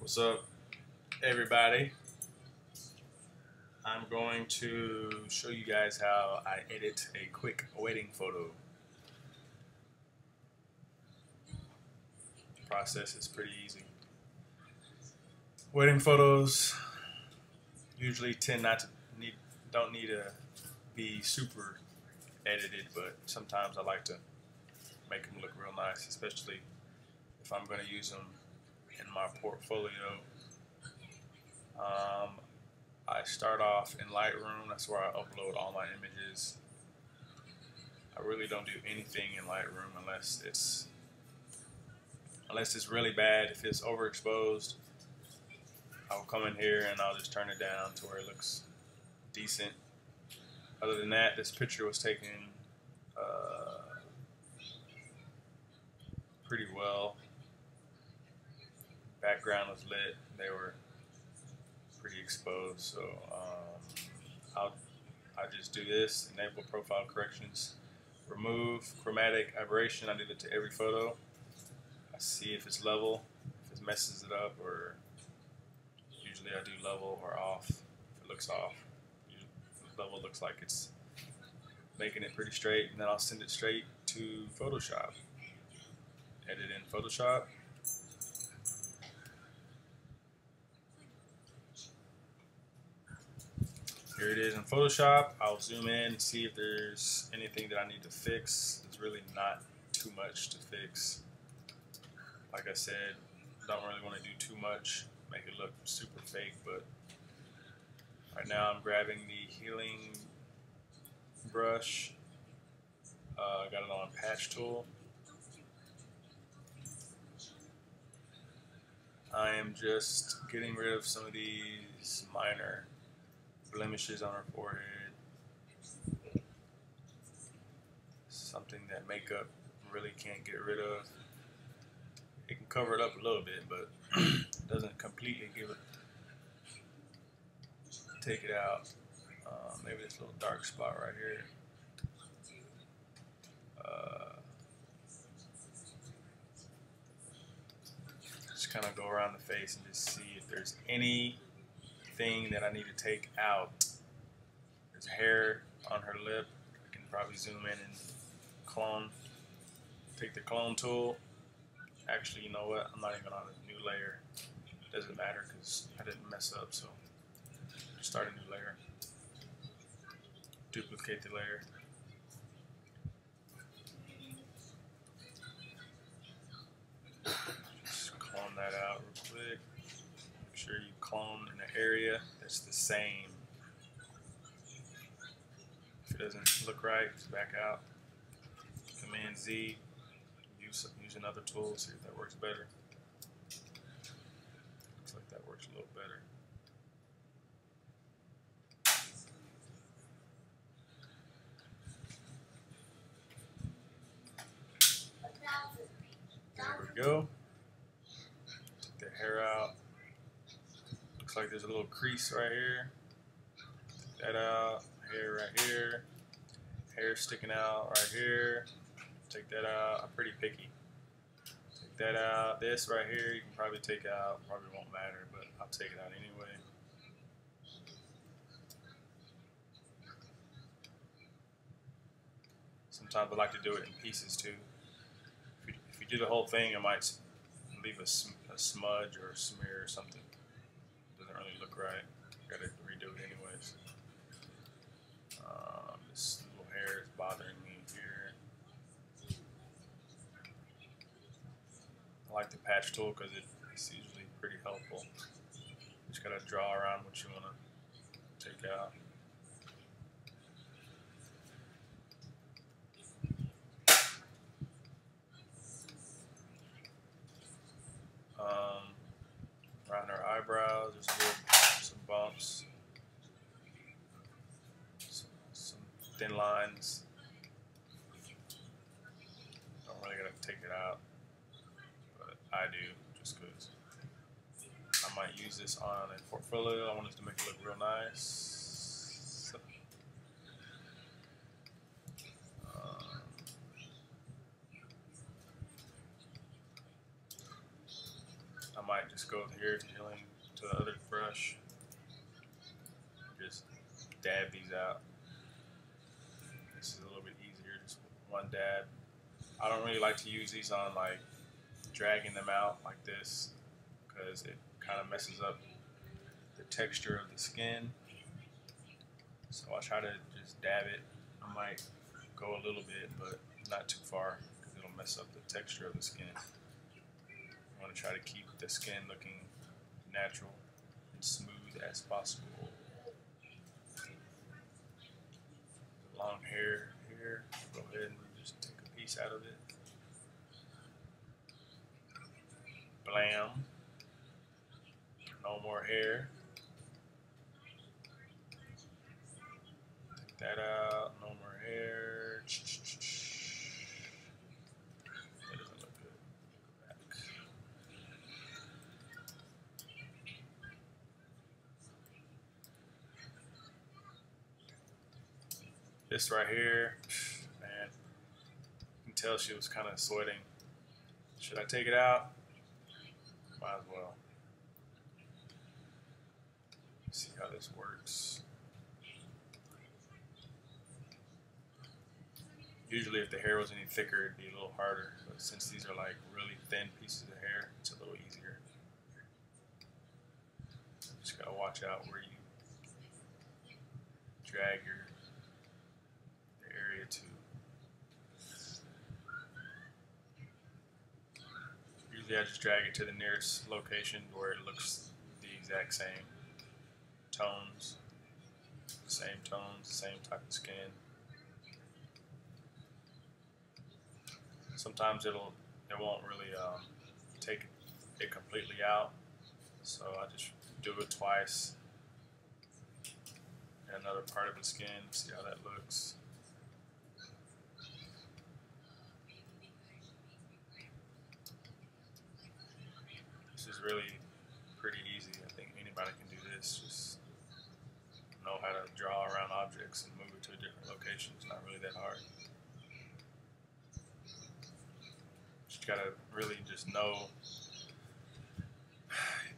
What's up, everybody? I'm going to show you guys how I edit a quick wedding photo. The process is pretty easy. Wedding photos usually don't need to be super edited, but sometimes I like to make them look real nice, especially if I'm going to use them in my portfolio. I start off in Lightroom. That's where I upload all my images. I really don't do anything in Lightroom unless it's really bad. If it's overexposed, I'll come in here and I'll just turn it down to where it looks decent. Other than that, this picture was taken pretty well. Background was lit. They were pretty exposed, so I just do this, enable profile corrections, remove chromatic aberration. I do that to every photo. I see if it's level, if it messes it up, or usually I do level or off. If it looks off, level looks like it's making it pretty straight, and then I'll send it straight to Photoshop. Edit in Photoshop. Here it is in Photoshop. I'll zoom in and see if there's anything that I need to fix. There's really not too much to fix. Like I said, don't really want to do too much, make it look super fake, but right now I'm grabbing the healing brush. I got it on patch tool. I am just getting rid of some of these minor blemishes on her forehead. Something that makeup really can't get rid of. It can cover it up a little bit, but it doesn't completely take it out. Maybe this little dark spot right here. Just kind of go around the face and just see if there's anything that I need to take out. There's hair on her lip. I can probably zoom in and clone. Take the clone tool. Actually, you know what? I'm not even on a new layer. It doesn't matter because I didn't mess up, so start a new layer. Duplicate the layer. Just clone that out real quick. Make sure you clone in an area that's the same. If it doesn't look right, just back out. Command Z. Use another tool, see if that works better. Looks like that works a little better. There we go. Take the hair out. Looks like there's a little crease right here. Take that out. Hair right here. Hair sticking out right here. Take that out. I'm pretty picky. Take that out. This right here you can probably take out. Probably won't matter, but I'll take it out anyway. Sometimes I like to do it in pieces too. If you do the whole thing, I might leave a smudge or a smear or something. Doesn't really look right. Got to redo it anyways. This little hair is bothering me here. I like the patch tool because it's usually pretty helpful. Just gotta draw around what you wanna take out. Around her eyebrows, there's some bumps, some thin lines. Don't really gotta take it out, but I do just because I might use this on a portfolio. I want it to make it look real nice. I might might just go here healing to the other brush. Just dab these out. This is a little bit easier, just one dab. I don't really like to use these on like dragging them out like this because it kind of messes up the texture of the skin. So I try to just dab it. I might go a little bit, but not too far because it'll mess up the texture of the skin. I want to try to keep the skin looking natural and smooth as possible. Long hair here. Go ahead and just take a piece out of it. Blam. No more hair. Take that out. No more hair. That doesn't look good. Go back. This right here, man, you can tell she was kind of sweating. Should I take it out? Might as well. See how this works. Usually if the hair was any thicker, it'd be a little harder, but since these are like really thin pieces of hair, it's a little easier. Just gotta watch out where you drag your area to. Usually I just drag it to the nearest location where it looks the exact same tones, same type of skin. Sometimes it won't really take it completely out, so I just do it twice. And another part of the skin, see how that looks. This is really pretty easy. I think anybody can do this. Just know how to draw around objects and move it to a different location. It's not really that hard. Just gotta really just know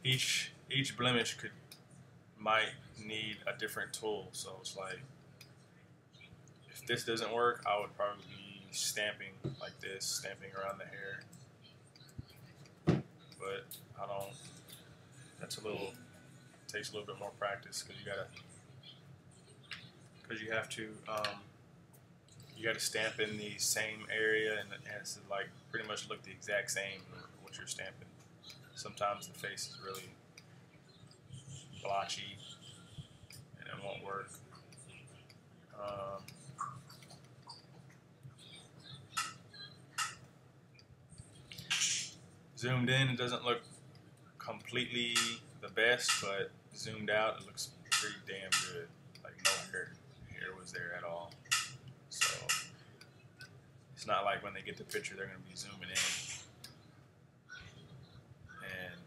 each blemish might need a different tool. So it's like if this doesn't work, I would probably be stamping like this, stamping around the hair. But I don't. That's takes a little bit more practice because you have to stamp in the same area and it has to like pretty much look the exact same what you're stamping. Sometimes the face is really blotchy and it won't work. Zoomed in, it doesn't look completely the best, but zoomed out, it looks pretty damn good. Like no hair was there at all. So it's not like when they get the picture, they're going to be zooming in and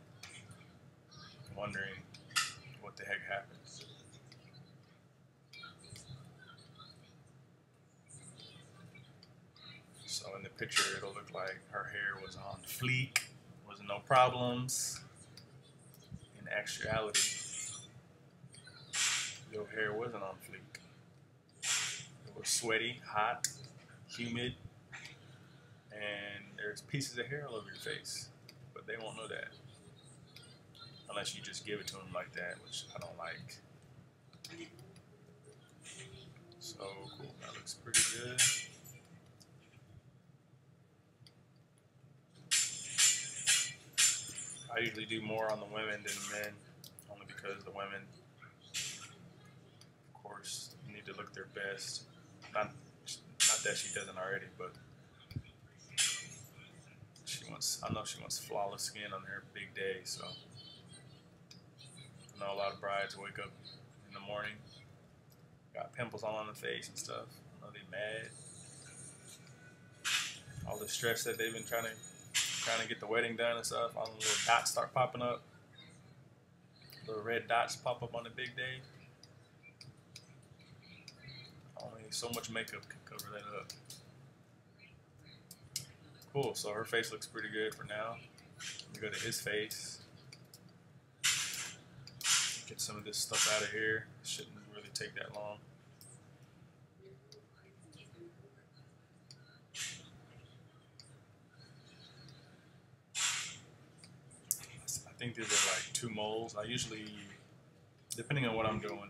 wondering what the heck happens. So in the picture, it'll look like her hair was on fleek. Wasn't no problems. In actuality, your hair wasn't on fleek. It was sweaty, hot, humid, and there's pieces of hair all over your face. But they won't know that unless you just give it to them like that, which I don't like. So cool, that looks pretty good. I usually do more on the women than the men, only because the women, of course, need to look their best. Not that she doesn't already, but I know she wants flawless skin on her big day, so I know a lot of brides wake up in the morning, got pimples all on the face and stuff. I know they mad. All the stress that they've been trying to get the wedding done and stuff, all the little dots start popping up. Little red dots pop up on the big day. Only so much makeup can cover that up. Cool, so her face looks pretty good for now. We go to his face. Get some of this stuff out of here. Shouldn't really take that long. I think these are like 2 moles. I usually, depending on what I'm doing,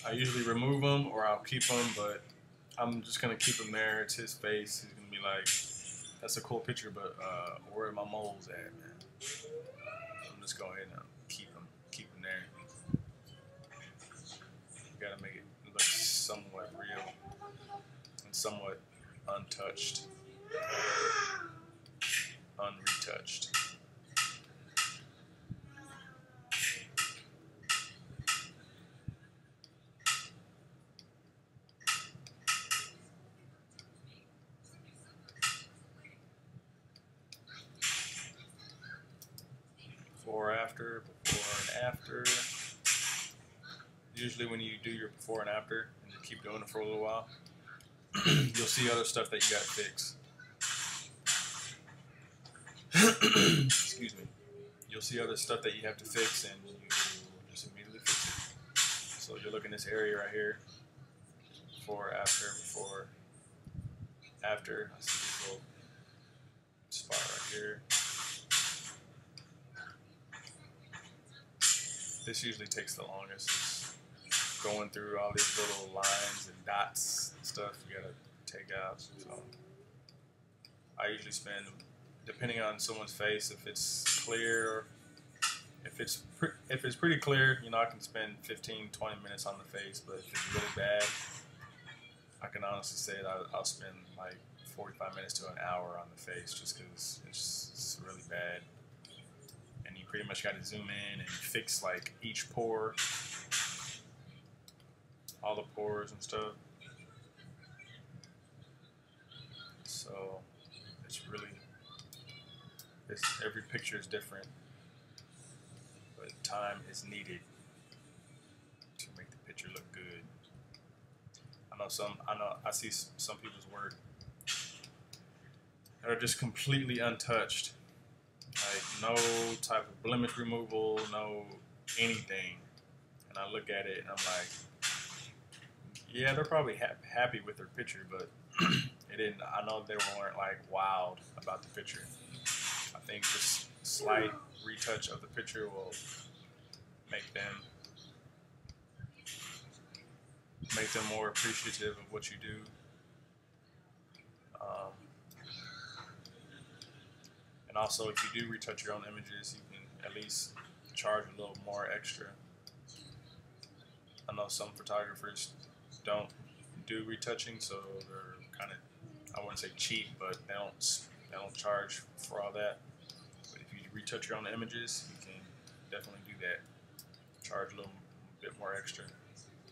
I usually remove them or I'll keep them, but I'm just gonna keep him there. It's his face. He's gonna be like, that's a cool picture, but where are my moles at, man? I'm just go ahead and keep him there. You gotta make it look somewhat real and somewhat untouched, unretouched. Before and after. Usually when you do your before and after, and you keep doing it for a little while, you'll see other stuff that you gotta fix. Excuse me. You'll see other stuff that you have to fix, and you just immediately fix it. So you'll look in this area right here, before, after. I see this little spot right here. This usually takes the longest. It's going through all these little lines and dots and stuff you gotta take out. So I usually spend, depending on someone's face, if it's clear, if it's pretty clear, you know, I can spend 15-20 minutes on the face. But if it's really bad, I can honestly say that I'll spend like 45 minutes to an hour on the face, just because it's really bad. You pretty much got to zoom in and fix like each pore, all the pores and stuff. So every picture is different, but time is needed to make the picture look good. I see some people's work that are just completely untouched. Like no type of blemish removal, no anything. And I look at it and I'm like, yeah, they're probably happy with their picture, but I know they weren't like wowed about the picture. I think this slight retouch of the picture will make them more appreciative of what you do. And also, if you do retouch your own images, you can at least charge a little more extra. I know some photographers don't do retouching, so they're kind of, I wouldn't say cheap, but they don't charge for all that. But if you retouch your own images, you can definitely do that. Charge a little bit more extra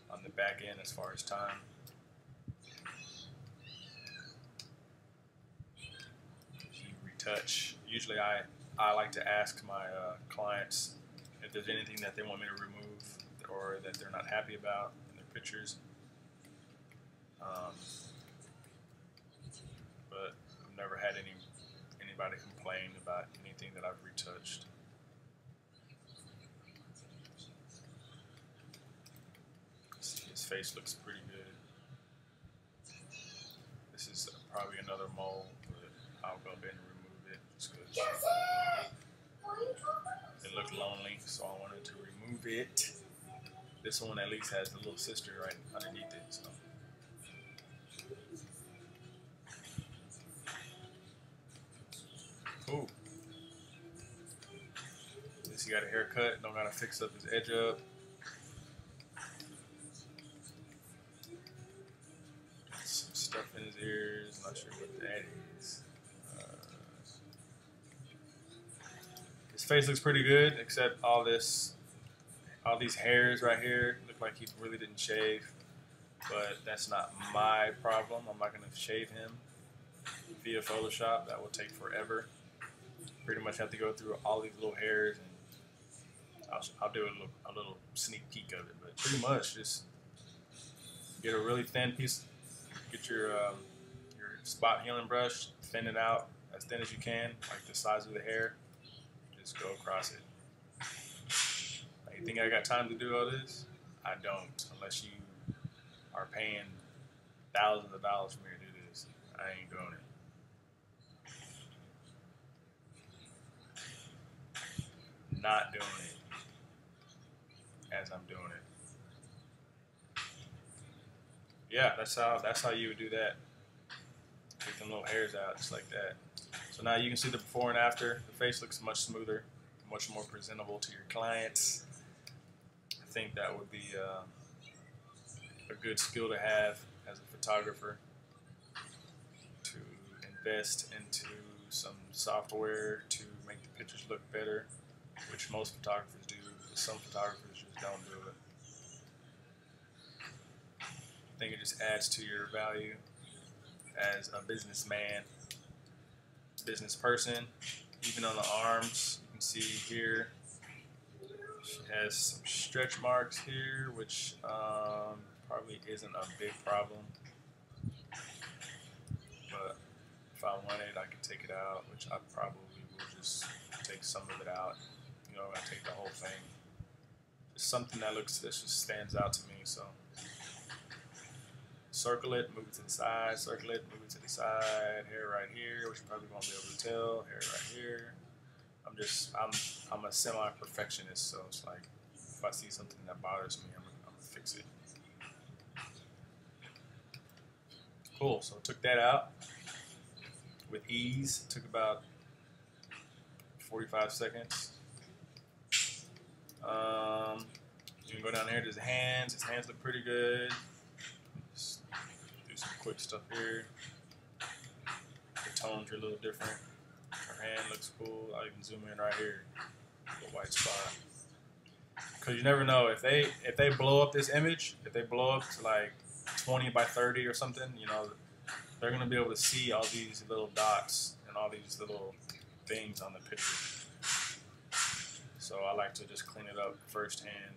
on the back end as far as time. If you retouch, usually I like to ask my clients if there's anything that they want me to remove or that they're not happy about in their pictures. But I've never had anybody complain about anything that I've retouched. His face looks pretty good. This is probably another mole, but I'll go ahead and remove it just because it looked lonely, so I wanted to remove it. This one at least has the little sister right underneath it. So. Ooh. At least he got a haircut, don't gotta fix up his edge up. Some stuff in his ears, not sure what that is. His face looks pretty good, except all these hairs right here look like he really didn't shave. But that's not my problem. I'm not gonna shave him via Photoshop. That will take forever. Pretty much have to go through all these little hairs, and I'll do a little sneak peek of it. But pretty much just get a really thin piece, get your spot healing brush, thin it out as thin as you can, like the size of the hair. Just go across it like think I got time to do all this? I don't, unless you are paying thousands of dollars for me to do this. I ain't doing it. Not doing it as I'm doing it. Yeah, that's how you would do that. Take them little hairs out, just like that. So now you can see the before and after. The face looks much smoother, much more presentable to your clients. I think that would be a good skill to have as a photographer, to invest into some software to make the pictures look better, which most photographers do, but some photographers just don't do it. I think it just adds to your value as a businessman, business person. Even on the arms, you can see here, she has some stretch marks here, which probably isn't a big problem. But if I wanted, I could take it out, which I probably will just take some of it out. You know, I take the whole thing. It's something that just stands out to me. So circle it, move it to the side, circle it, move it to the side, hair right here, which you probably won't be able to tell, hair right here. I'm a semi-perfectionist, so it's like, if I see something that bothers me, I'm gonna fix it. Cool, so I took that out with ease. It took about 45 seconds. You can go down here to his hands. His hands look pretty good. Just do some quick stuff here. The tones are a little different. Her hand looks cool. I'll even zoom in right here. The white spot. Because you never know, if they blow up this image, if they blow up to like 20 by 30 or something, you know, they're gonna be able to see all these little dots and all these little things on the picture. So I like to just clean it up firsthand.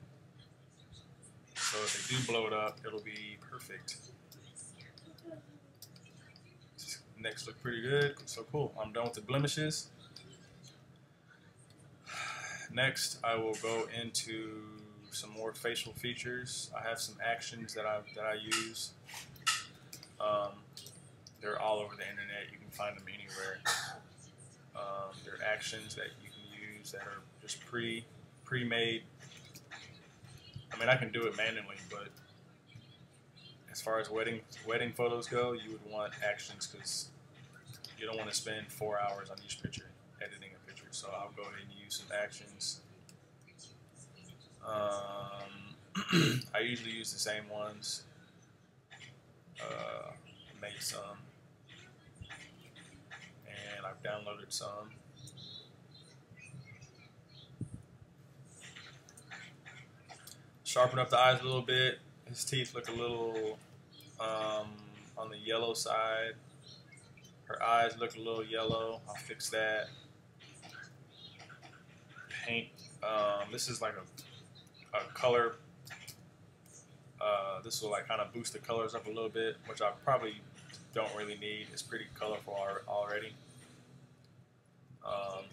So if they do blow it up, it'll be perfect. Next look pretty good, so cool. I'm done with the blemishes. Next, I will go into some more facial features. I have some actions that I use. They're all over the internet. You can find them anywhere. They're actions that you can use that are just pre-made. I mean, I can do it manually, but as far as wedding photos go, you would want actions because you don't want to spend 4 hours on each picture editing a picture. So I'll go ahead and use some actions. I usually use the same ones. Made some, and I've downloaded some. Sharpen up the eyes a little bit. His teeth look a little on the yellow side. Her eyes look a little yellow. I'll fix that. Paint. This is like a color. This will like kind of boost the colors up a little bit, which I probably don't really need. It's pretty colorful already.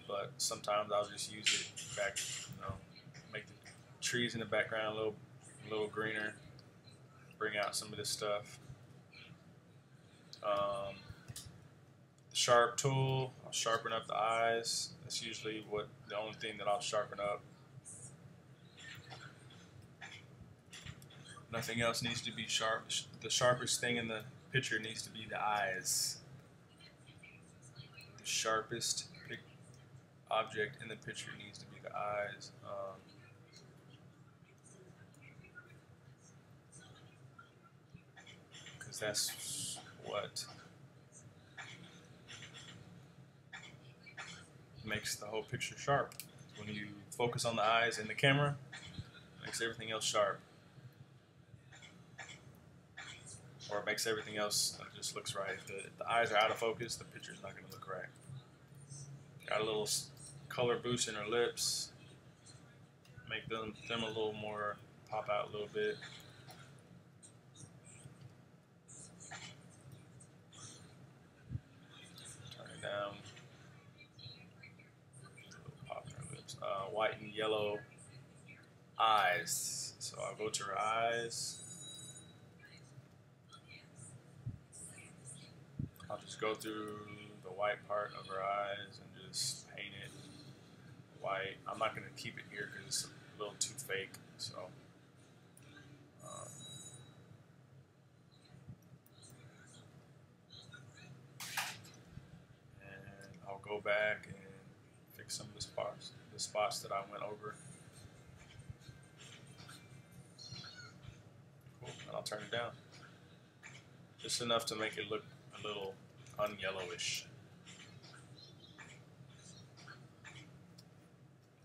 But sometimes I'll just use it back, you know, make the trees in the background a little greener, bring out some of this stuff. Sharp tool, I'll sharpen up the eyes. That's usually the only thing that I'll sharpen up. Nothing else needs to be sharp. The sharpest thing in the picture needs to be the eyes. The sharpest object in the picture needs to be the eyes. Because that's what makes the whole picture sharp. When you focus on the eyes in the camera, it makes everything else sharp. Or it makes everything else just looks right. If the eyes are out of focus, the picture's not going to look right. Got a little color boost in her lips. Make them a little more, pop out a little bit. Turn it down. Pop in her lips. White and yellow eyes. So I'll go to her eyes. I'll just go through the white part of her eyes and just paint it white. I'm not going to keep it here because it's a little too fake. So and I'll go back and fix some of the spots that I went over. Cool. And I'll turn it down. Just enough to make it look a little unyellowish.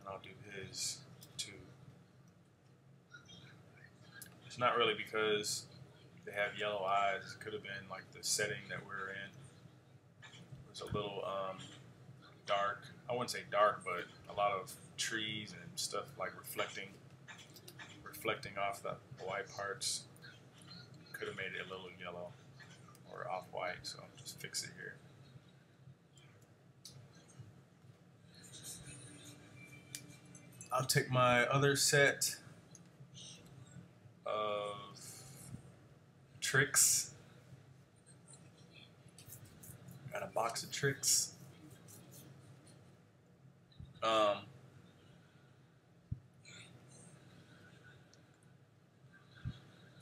And I'll do his too. It's not really because they have yellow eyes. It could have been like the setting that we're in. It was a little dark. I wouldn't say dark, but a lot of trees and stuff like reflecting off the white parts. Could have made it a little yellow or off-white, so I'll just fix it here. I'll take my other set of tricks. Got a box of tricks.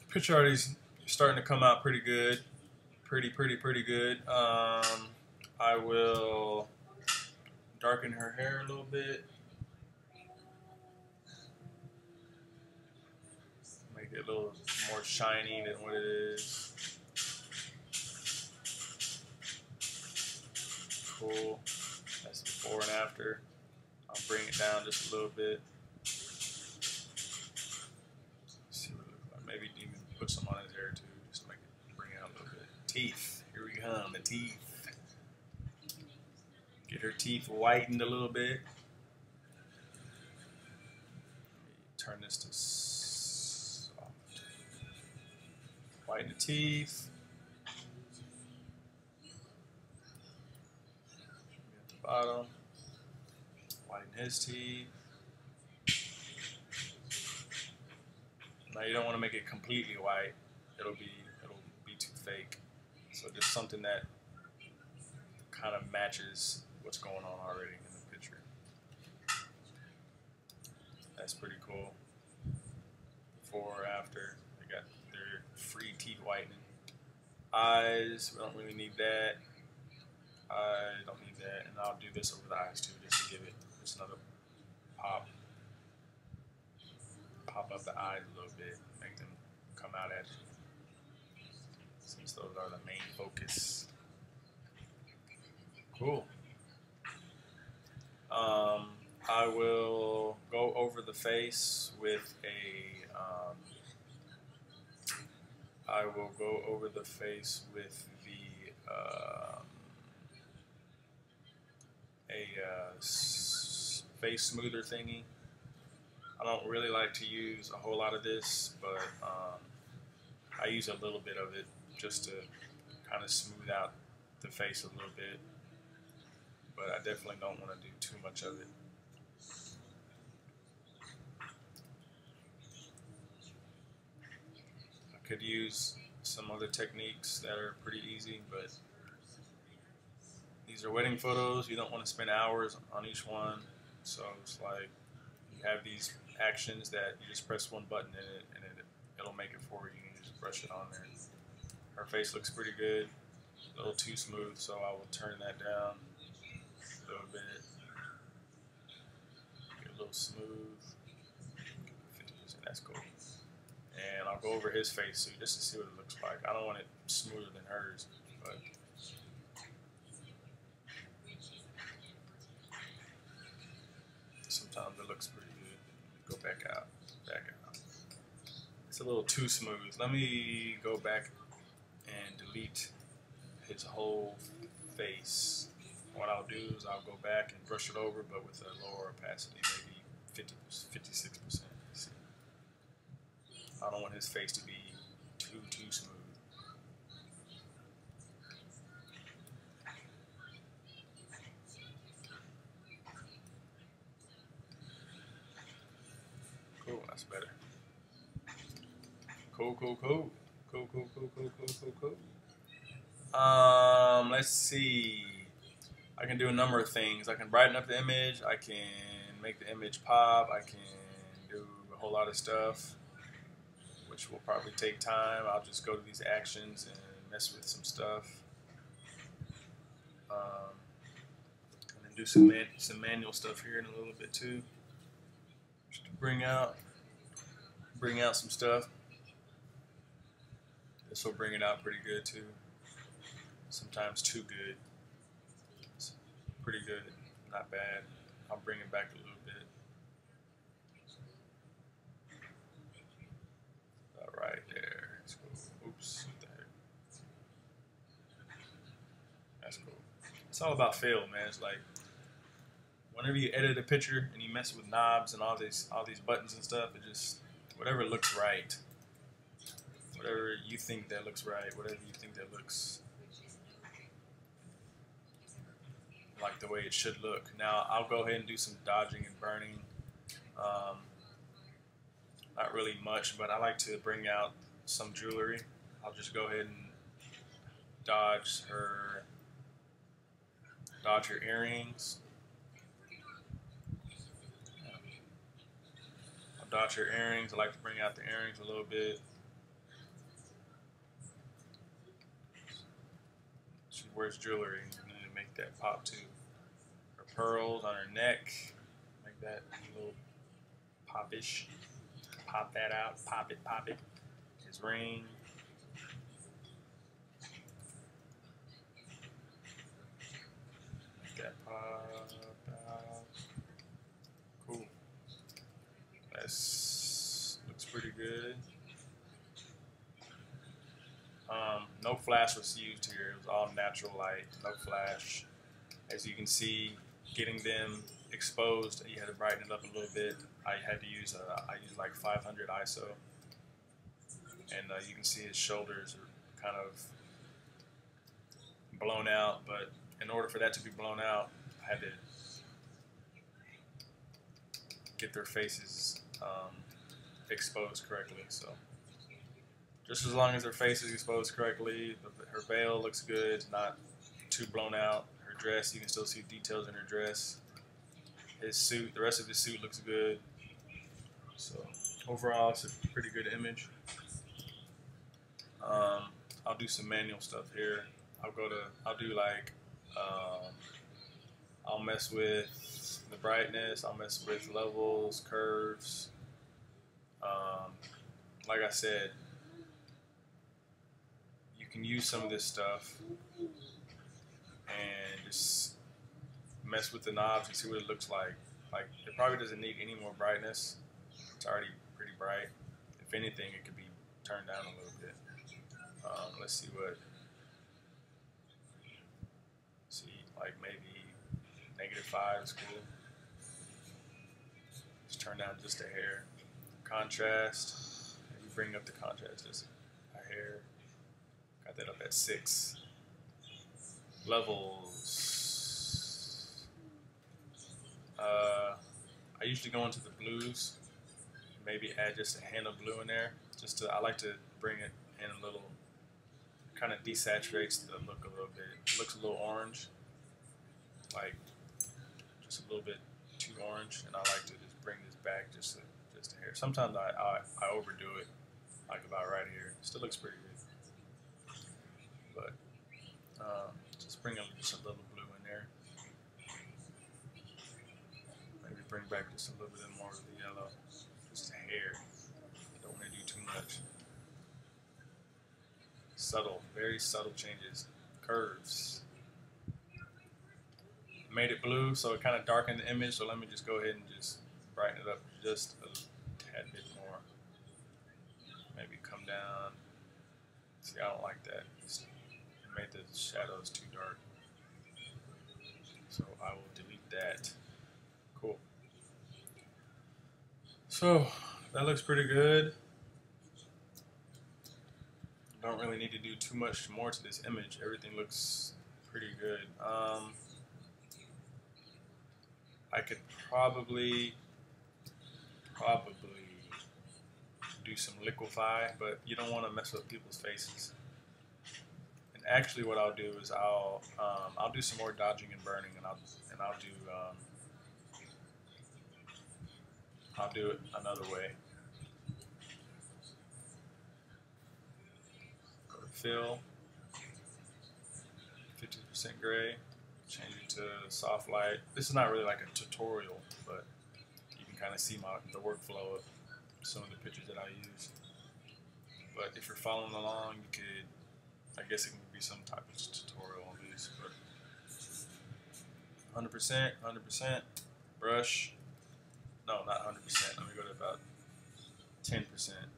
Picture art is starting to come out pretty good. Pretty good. I will darken her hair a little bit. Make it a little more shiny than what it is. Cool. That's before and after. I'll bring it down just a little bit. See what it looks like. Maybe even put some on his hair too, just to make it bring it out a little bit. Teeth. Here we come. The teeth. Get her teeth whitened a little bit. Turn this to soft. Whiten the teeth. At the bottom. Whiten his teeth. Now you don't want to make it completely white. It'll be too fake. So just something that kind of matches what's going on already in the picture. That's pretty cool. Before or after, they got their free teeth whitening. Eyes, we don't really need that. I don't need that, and I'll do this over the eyes too, just to give it just another pop up the eyes a little bit, make them come out at you, since those are the main focus. Cool. I will go over the face with face smoother thingy. I don't really like to use a whole lot of this, but I use a little bit of it just to kind of smooth out the face a little bit, but I definitely don't want to do too much of it. I could use some other techniques that are pretty easy, but these are wedding photos. You don't want to spend hours on each one, so it's like you have these actions that you just press one button in it and it'll make it for you. You just brush it on there. Her face looks pretty good, a little too smooth, so I will turn that down a little bit. Get a little smooth. 50%, that's cool. And I'll go over his face too, just to see what it looks like. I don't want it smoother than hers, but sometimes it looks pretty good. Go back out. It's a little too smooth. Let me go back and delete his whole face. What I'll do is I'll go back and brush it over, but with a lower opacity, maybe 56%. See? I don't want his face to be too smooth. Cool, that's better. Cool, cool, cool. Cool, cool, cool, cool, cool, cool, cool. Let's see. I can do a number of things. I can brighten up the image. I can make the image pop. I can do a whole lot of stuff, which will probably take time. I'll just go to these actions and mess with some stuff. And then do some manual stuff here in a little bit too, just to bring out some stuff. This will bring it out pretty good too. Sometimes too good. It's pretty good, not bad. I'll bring it back a little bit. All right there. Let's go. Oops. What the heck? That's cool. It's all about feel, man. It's like whenever you edit a picture and you mess with knobs and all these buttons and stuff, it just whatever looks right. Whatever you think that looks right, whatever you think that looks like the way it should look. Now I'll go ahead and do some dodging and burning. Not really much, but I like to bring out some jewelry. I'll just go ahead and dodge her earrings. I'll dodge her earrings. I like to bring out the earrings a little bit. She wears jewelry, and then make that pop too. Her pearls on her neck, make that a little popish. Pop that out, pop it. His ring. Make that pop out. Cool. That looks pretty good. No flash was used here. It was all natural light, no flash. As you can see, getting them exposed, you had to brighten it up a little bit. I had to use I used like 500 ISO, and you can see his shoulders are kind of blown out. But in order for that to be blown out, I had to get their faces exposed correctly. So just as long as her face is exposed correctly, her veil looks good, not too blown out. Her dress, you can still see details in her dress. His suit, the rest of his suit looks good. So overall, it's a pretty good image. I'll do some manual stuff here. I'll do like, I'll mess with the brightness. I'll mess with levels, curves. Like I said, you can use some of this stuff and just mess with the knobs and see what it looks like. Like, it probably doesn't need any more brightness. It's already pretty bright. If anything, it could be turned down a little bit. Let's see what. See, like maybe -5 is cool. Just turn down just a hair. Contrast. Maybe bring up the contrast just a hair. Got that up at 6. Levels. I usually go into the blues. Maybe add just a hint of blue in there. I like to bring it in a little. Kind of desaturates the look a little bit. It looks a little orange, like just a little bit too orange, and I like to just bring this back just a hair. Sometimes I overdo it, like about right here. Still looks pretty good, but just bring just a little blue in there. Maybe bring back just a little bit more of the yellow. Just a hair. Don't want to do too much. Subtle, very subtle changes. Curves. Made it blue, so it kind of darkened the image. So let me just go ahead and just brighten it up just a tad bit more. Maybe come down. See, I don't like that. It made the shadows too dark. So I will delete that. Cool. So that looks pretty good. Don't really need to do too much more to this image. Everything looks pretty good. I could probably do some liquefy, but you don't want to mess with people's faces. And actually, what I'll do is I'll do some more dodging and burning, and I'll do it another way. Go to fill, 50% gray, change it to soft light. This is not really like a tutorial, but you can kind of see the workflow of some of the pictures that I use. But if you're following along, you could, I guess it can be some type of tutorial on these. But 100%, brush. No, not 100%. Let me go to about 10%.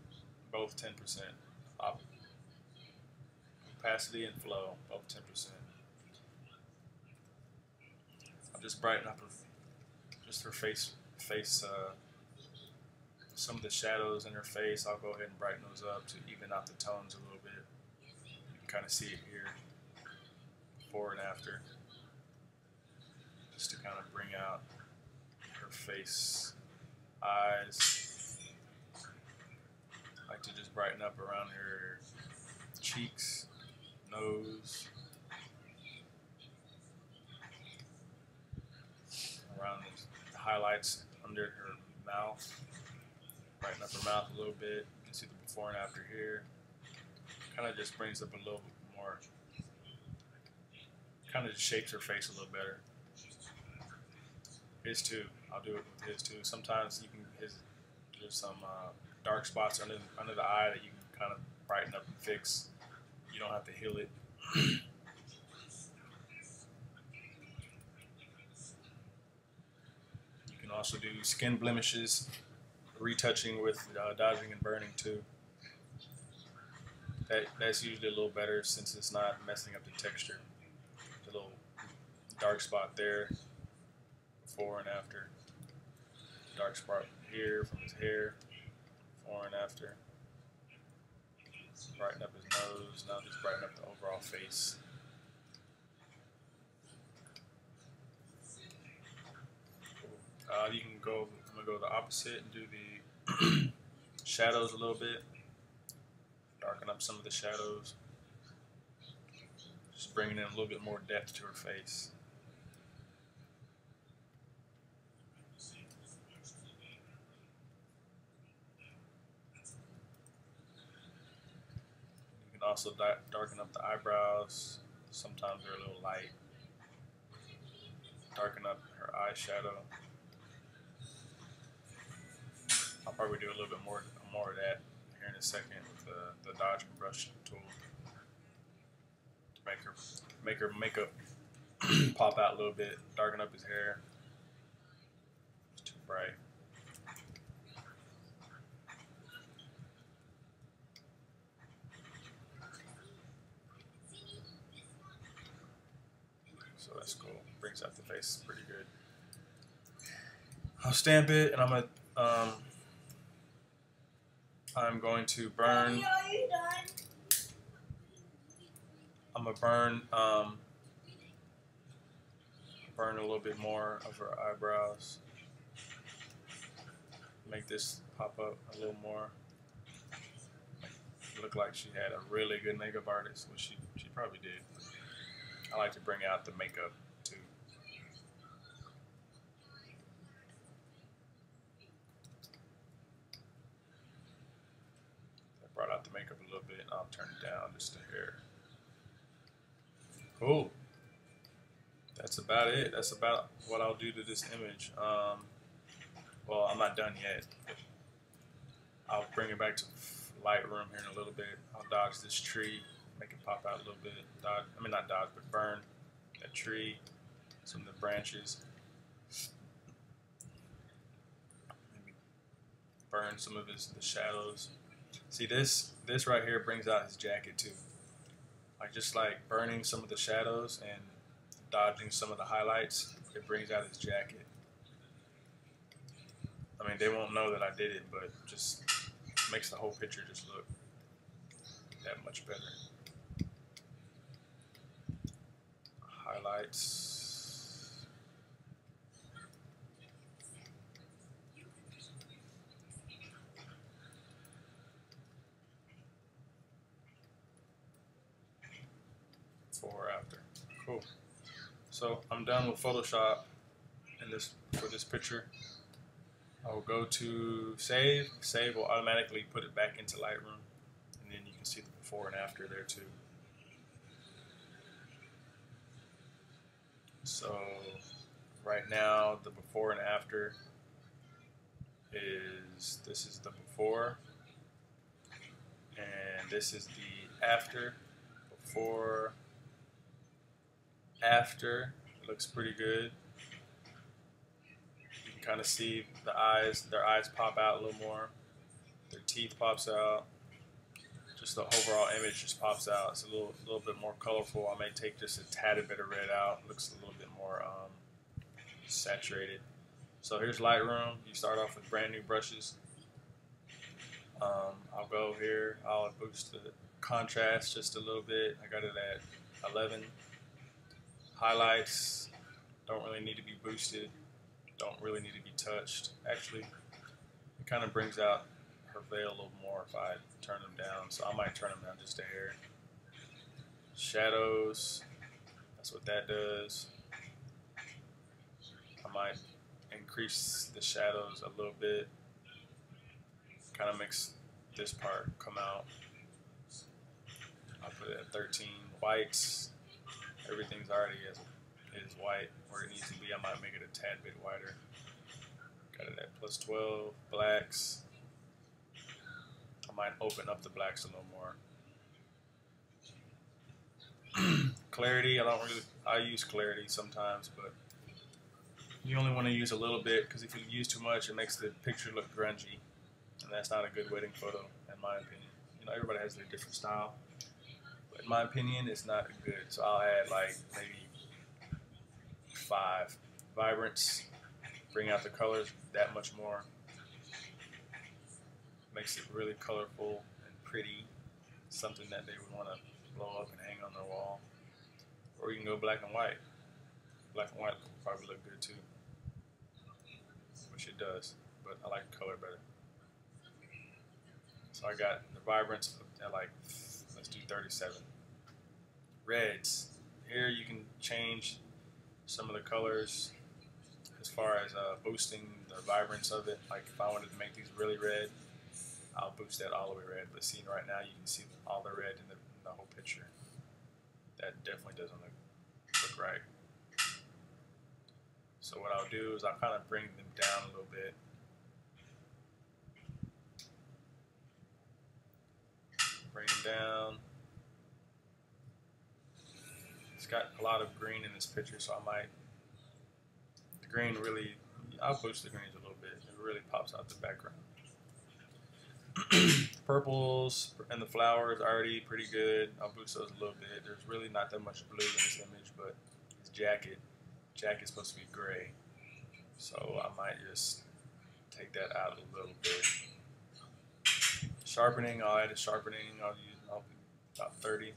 Both 10%. Opacity and flow, both 10%. I'll just brighten up just her face. Some of the shadows in her face, I'll go ahead and brighten those up to even out the tones a little bit. You can kind of see it here, before and after, just to kind of bring out her face, eyes. I like to just brighten up around her cheeks, nose, around the highlights under her mouth. Brighten up her mouth a little bit. You can see the before and after here. Kind of just brings up a little bit more. Kind of just shapes her face a little better. His too. I'll do it with his too. Sometimes you can. There's some dark spots under the eye that you can kind of brighten up and fix. You don't have to heal it. You can also do skin blemishes. Retouching with dodging and burning too. That's usually a little better since it's not messing up the texture. The little dark spot there, before and after. Dark spot here from his hair, before and after. Brighten up his nose. Now just brighten up the overall face. You can go. I'm gonna go the opposite and do the shadows a little bit. Darken up some of the shadows. Just bringing in a little bit more depth to her face. You can also darken up the eyebrows. Sometimes they're a little light. Darken up her eyeshadow. I'll probably do a little bit more of that here in a second with the dodge and brush tool to make her makeup pop out a little bit, darken up his hair. It's too bright. So that's cool. Brings out the face pretty good. I'll stamp it, and I'm going to burn. Daddy, are you done? I'm gonna burn a little bit more of her eyebrows. Make this pop up a little more. Look like she had a really good makeup artist, which she probably did. I like to bring out the makeup too. Brought out the makeup a little bit, and I'll turn it down just a hair. Cool. That's about it. That's about what I'll do to this image. Well, I'm not done yet. I'll bring it back to Lightroom here in a little bit. I'll dodge this tree, make it pop out a little bit. Not dodge, but burn that tree, some of the branches. Maybe burn some of the shadows. See, this right here brings out his jacket too. Just like burning some of the shadows and dodging some of the highlights, it brings out his jacket. I mean, they won't know that I did it, but just makes the whole picture just look that much better. Highlights. before or after. Cool. So I'm done with Photoshop for this picture. I'll go to save. Save will automatically put it back into Lightroom, and then you can see the before and after there too. So right now the before and after this is the before, and this is the after. Before, after, it looks pretty good. You can kind of see their eyes pop out a little more. Their teeth pops out. Just the overall image just pops out. It's a little bit more colorful. I may take just a tad bit of red out. It looks a little bit more saturated. So here's Lightroom. You start off with brand new brushes. I'll go here. I'll boost the contrast just a little bit. I got it at 11. Highlights don't really need to be boosted. Don't really need to be touched. Actually, it kind of brings out her veil a little more if I turn them down. So I might turn them down just a hair. Shadows. That's what that does. I might increase the shadows a little bit. Kind of makes this part come out. I'll put it at 13. Whites, everything's already is white where it needs to be. I might make it a tad bit whiter. Got it at plus 12. Blacks, I might open up the blacks a little more. Clarity, I use clarity sometimes, but you only want to use a little bit, because if you use too much, it makes the picture look grungy, and that's not a good wedding photo, in my opinion. You know, everybody has their different style, but in my opinion, it's not good. So I'll add like maybe 5. Vibrance, bring out the colors that much more. Makes it really colorful and pretty, something that they would want to blow up and hang on their wall. Or you can go black and white. Black and white will probably look good too, which it does, but I like color better. So I got the vibrance at like, let's do 37. Reds, here you can change some of the colors as far as boosting the vibrance of it. Like if I wanted to make these really red, I'll boost that all the way red. But see, right now you can see all the red in the whole picture. That definitely doesn't look right. So what I'll do is I'll kind of bring them down a little bit. Bring them down. It's got a lot of green in this picture, so the green really, I'll boost the greens a little bit. It really pops out the background. Purples and the flowers are already pretty good. I'll boost those a little bit. There's really not that much blue in this image, but his jacket's supposed to be gray, so I might just take that out a little bit. Sharpening, I'll add a sharpening. I'll be about 30.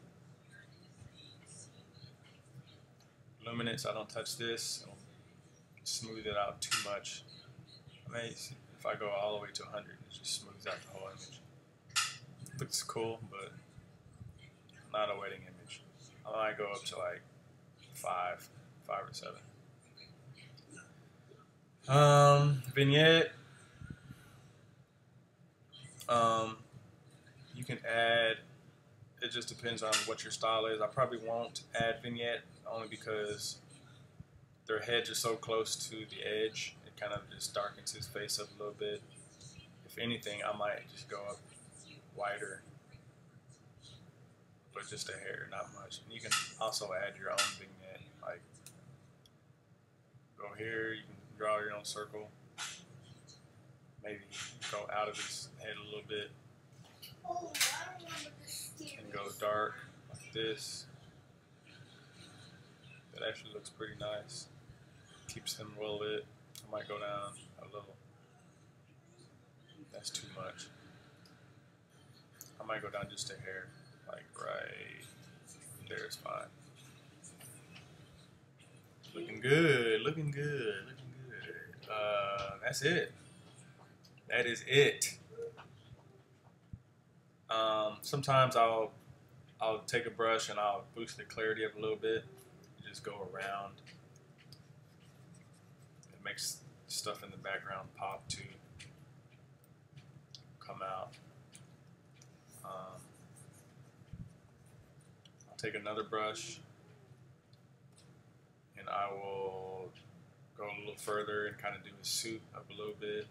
Luminance, I don't touch this. I'll smooth it out too much. I mean, if I go all the way to 100, it just smooths out the whole image. Looks cool, but not a wedding image. I might go up to like 5 or 7. Vignette. You can add, it just depends on what your style is. I probably won't add vignette, only because their heads are so close to the edge. It kind of just darkens his face up a little bit. If anything, I might just go up wider, but just a hair, not much. And you can also add your own vignette. Like, go here, you can draw your own circle. Maybe go out of his head a little bit. And go dark like this. That actually looks pretty nice. Keeps him well lit. I might go down a little. That's too much. I might go down just a hair, like right there is fine. Looking good, looking good, looking good. That's it. That is it. Sometimes I'll I'll take a brush and I'll boost the clarity up a little bit. Just go around. It makes stuff in the background pop too, come out. I'll take another brush and I will go a little further and kind of do his suit up a little bit.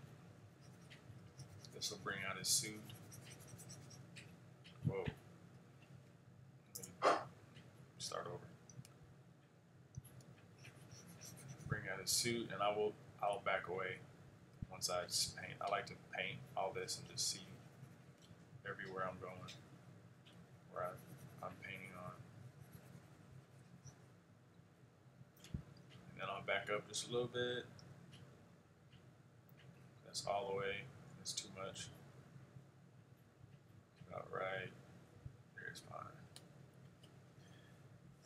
This will bring out his suit. Whoa. Let me start over. Bring out his suit, and I'll back away once I just paint. I like to paint all this and just see everywhere I'm going, where I'm painting on. And then I'll back up just a little bit. That's all the way. That's too much. About right. There's fine.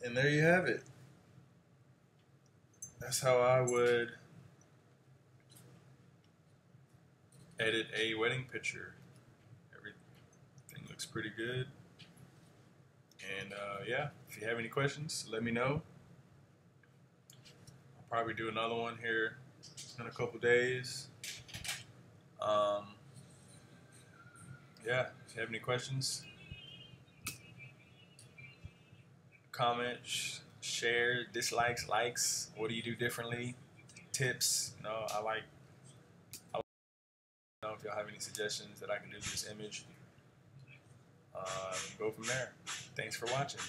And there you have it. That's how I would edit a wedding picture. Everything looks pretty good. And yeah, if you have any questions, let me know. I'll probably do another one here in a couple days. Yeah, if you have any questions, comment, share, dislikes, likes. What do you do differently? Tips. You know, I like to know if y'all have any suggestions that I can do with this image. Go from there. Thanks for watching.